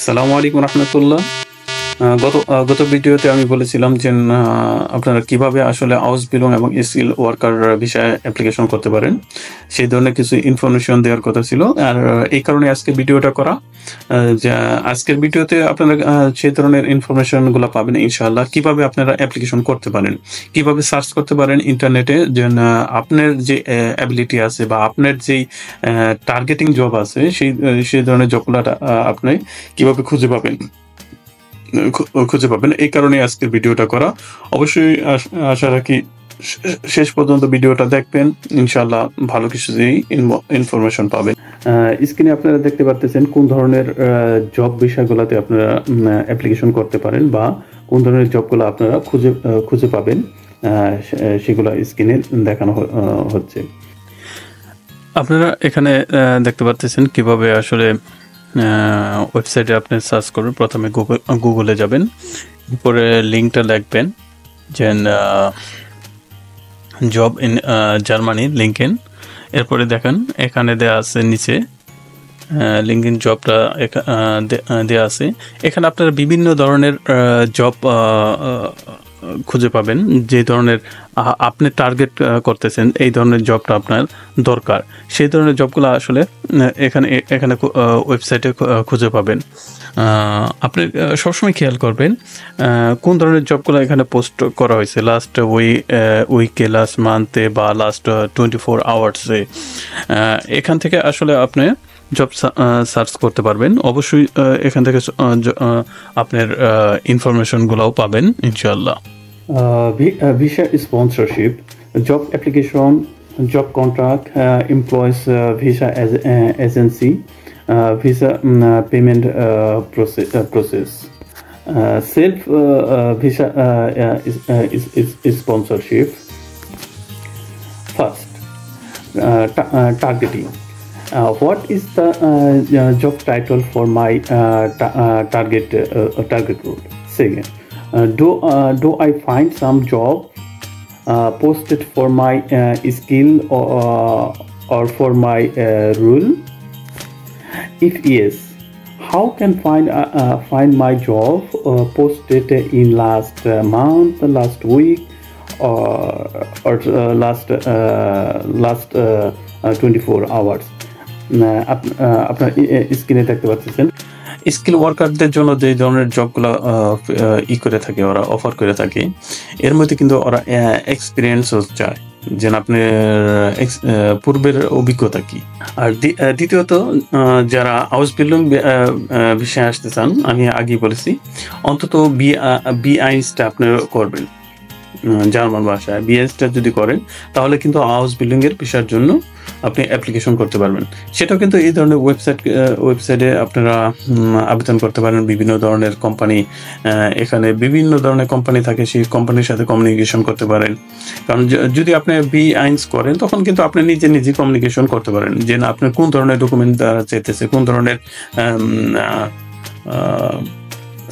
আসসালামু আলাইকুম রহমতুল্লাহ। গত ভিডিওতে আমি বলেছিলাম যে আপনারা কিভাবে আসলে হাউস বিলং এবং স্কিল ওয়ার্কার ভিসায় অ্যাপ্লিকেশন করতে পারেন। সেই ধরনের কিছু ইনফরমেশন দেওয়ার কথা ছিল। আর এই কারণে আজকে ভিডিওটা করা। যে আজকের ভিডিওতে আপনারা সেই ধরনের ইনফরমেশনগুলো পাবেন ইনশাআল্লাহ। কিভাবে আপনারা অ্যাপ্লিকেশন করতে পারেন, কিভাবে সার্চ করতে পারেন ইন্টারনেটে যে আপনার যে অ্যাবিলিটি আছে বা আপনার যেই টার্গেটিং জব আছে সেই ধরনের জবগুলো আপনি কিভাবে খুঁজে পাবেন। এই কারণে আজকের ভিডিওটা করা। অবশ্যই আশা রাখি শেষ পর্যন্ত ভিডিওটা দেখবেন, ইনশাআল্লাহ ভালো কিছু ইনফরমেশন পাবেন। স্ক্রিনে আপনারা দেখতে পাচ্ছেন কোন ধরনের জব বিষয়গুলোতে আপনারা অ্যাপ্লিকেশন করতে পারেন বা কোন ধরনের জবগুলো আপনারা খুঁজে পাবেন, সেগুলো স্ক্রিনে দেখানো হচ্ছে। আপনারা এখানে দেখতে পাচ্ছেন কিভাবে আসলে ওয়েবসাইটে আপনি সার্চ করবেন। প্রথমে গুগলে যাবেন, উপরে লিঙ্কটা লিখবেন যে জব ইন জার্মানি লিঙ্কইন। এরপরে দেখেন এখানে দেওয়া আছে নিচে লিঙ্কইন জবটা দেওয়া আছে। এখানে আপনারা বিভিন্ন ধরনের জব খুঁজে পাবেন, যে ধরনের আপনি টার্গেট করতেছেন, এই ধরনের জবটা আপনার দরকার, সেই ধরনের জবগুলো আসলে এখানে ওয়েবসাইটে খুঁজে পাবেন। আপনি সবসময় খেয়াল করবেন কোন ধরনের জবগুলো এখানে পোস্ট করা হয়েছে লাস্ট উইকে, লাস্ট মান্থে বা লাস্ট 24 আওয়ার্সে। এখান থেকে আসলে আপনি জব সার্চ করতে পারবেন। অবশ্যই এখান থেকে আপনার ইনফরমেশনগুলোও পাবেন ইনশাআল্লাহ। Visa sponsorship, job application, job contract, employees visa agency, visa payment process, self visa is sponsorship. First, targeting. What is the job title for my target role? Second, do I find some job posted for my skill or for my role? If yes, how can find my job posted in last month, last week, or last 24 hours? আপনার স্ক্রিনে দেখতে পাচ্ছেন skill ওয়ার্কারদের জন্য যে ধরনের জবগুলো করে থাকে, ওরা অফার করে থাকে, এর মধ্যে কিন্তু ওরা এক্সপিরিয়েন্সও চায়, যে আপনার পূর্বের অভিজ্ঞতা কি। আর দ্বিতীয়ত, যারা হাউস বিল্ডিং বিষয়ে আসতে চান, আমি আগেই বলেছি অন্তত B1টা আপনি করবেন জার্মান ভাষায়। B1টা যদি করেন তাহলে কিন্তু হাউস বিল্ডিং এর বিষয়ের জন্য আপনি অ্যাপ্লিকেশন করতে পারবেন। সেটাও কিন্তু এই ধরনের ওয়েবসাইটে আপনারা আবেদন করতে পারেন। বিভিন্ন ধরনের কোম্পানি, এখানে বিভিন্ন ধরনের কোম্পানি থাকে, সেই কোম্পানির সাথে কমিউনিকেশন করতে পারেন। কারণ যদি আপনি B1 করেন তখন কিন্তু আপনি নিজে কমিউনিকেশন করতে পারেন, যে না আপনার কোন ধরনের ডকুমেন্ট চাইতেছে, কোন ধরনের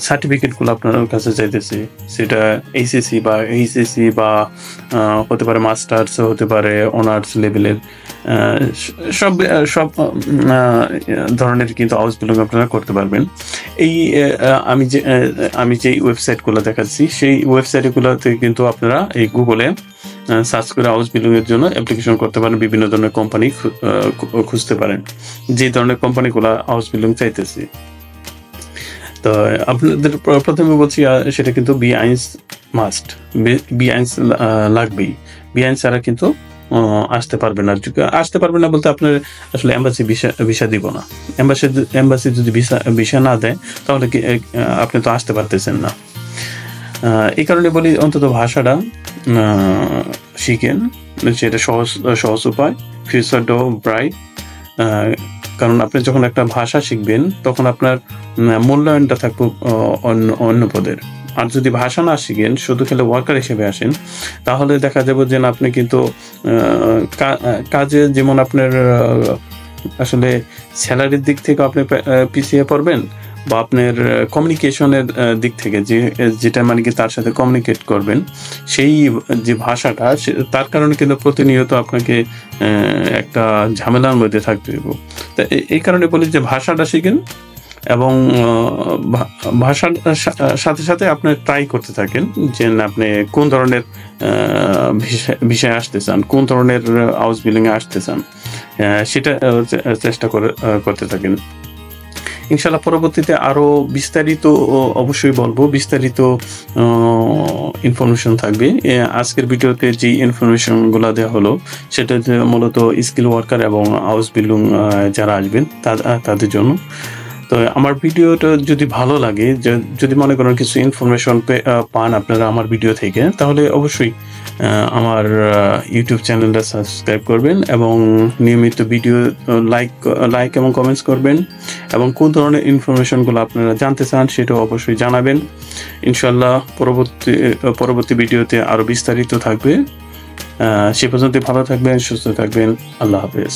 সার্টিফিকেটগুলো আপনার কাছে চাইতেছে, সেটা এইচএসসি বা হতে পারে মাস্টার্স, হতে পারে অনার্স লেভেলের, সব ধরনের কিন্তু হাউস বিল্ডিং আপনারা করতে পারবেন। এই আমি যেই ওয়েবসাইটগুলো দেখাচ্ছি, সেই ওয়েবসাইটগুলোতে কিন্তু আপনারা এই গুগলে সার্চ করে হাউস বিল্ডিং এর জন্য অ্যাপ্লিকেশন করতে পারেন। বিভিন্ন ধরনের কোম্পানি খুঁজতে পারেন, যে ধরনের কোম্পানিগুলো হাউস বিল্ডিং চাইতেছে। তো আপনাদের প্রথমে বলছি, সেটা কিন্তু B1 মাস্ট, B1 লাগবেই। B1 ছাড়া কিন্তু আসতে পারবেন না বলতে আপনার আসলে এম্বাসি ভিসা দিব না। এম্বাসি যদি ভিসা না দেয় তাহলে কি আপনি তো আসতে পারতেছেন না। এই কারণে বলি অন্তত ভাষাটা শিখেন, সেটা সহজ উপায়, ফিউচার ডো ব্রাইট। কারণ আপনি যখন একটা ভাষা শিখবেন তখন আপনার মূল্যায়নটা থাকবে অন্য পদের। আর যদি ভাষা না শিখেন, শুধু খেলে ওয়ার্কার হিসেবে আসেন, তাহলে দেখা যাবে যে আপনি কিন্তু কাজে যেমন আপনার আসলে স্যালারির দিক থেকে আপনি পিছিয়ে পড়বেন, বা আপনার কমিউনিকেশনের দিক থেকে যেটা মানে কি তার সাথে কমিউনিকেট করবেন, সেই যে ভাষাটা, তার কারণে কিন্তু প্রতিনিয়ত আপনাকে একটা ঝামেলার মধ্যে থাকতে হবে। তা এই কারণে বলি যে ভাষাটা শিখেন, এবং ভাষার সাথে সাথে আপনি ট্রাই করতে থাকেন যে আপনি কোন ধরনের বিষয়ে আসতে চান, কোন ধরনের হাউস বিল্ডিংয়ে আসতে চান, সেটা চেষ্টা করতে থাকেন। ইনশাল্লাহ পরবর্তীতে আরও বিস্তারিত অবশ্যই বলবো, বিস্তারিত ইনফরমেশন থাকবে। আজকের ভিডিওতে যে ইনফরমেশনগুলো দেওয়া হলো সেটা মূলত স্কিল ওয়ার্কার এবং হাউস বিল্ডিং যারা আসবেন তাদের জন্য। তো আমার ভিডিওটা যদি ভালো লাগে, যদি মনে করেন কিছু ইনফরমেশন পান আপনারা আমার ভিডিও থেকে, তাহলে অবশ্যই আমার ইউটিউব চ্যানেলটা সাবস্ক্রাইব করবেন এবং নিয়মিত ভিডিও লাইক এবং কমেন্টস করবেন এবং কোন ধরনের ইনফরমেশনগুলো আপনারা জানতে চান সেটাও অবশ্যই জানাবেন। ইনশাল্লাহ পরবর্তী ভিডিওতে আরও বিস্তারিত থাকবে। সে পর্যন্ত ভালো থাকবেন, সুস্থ থাকবেন। আল্লাহ হাফেজ।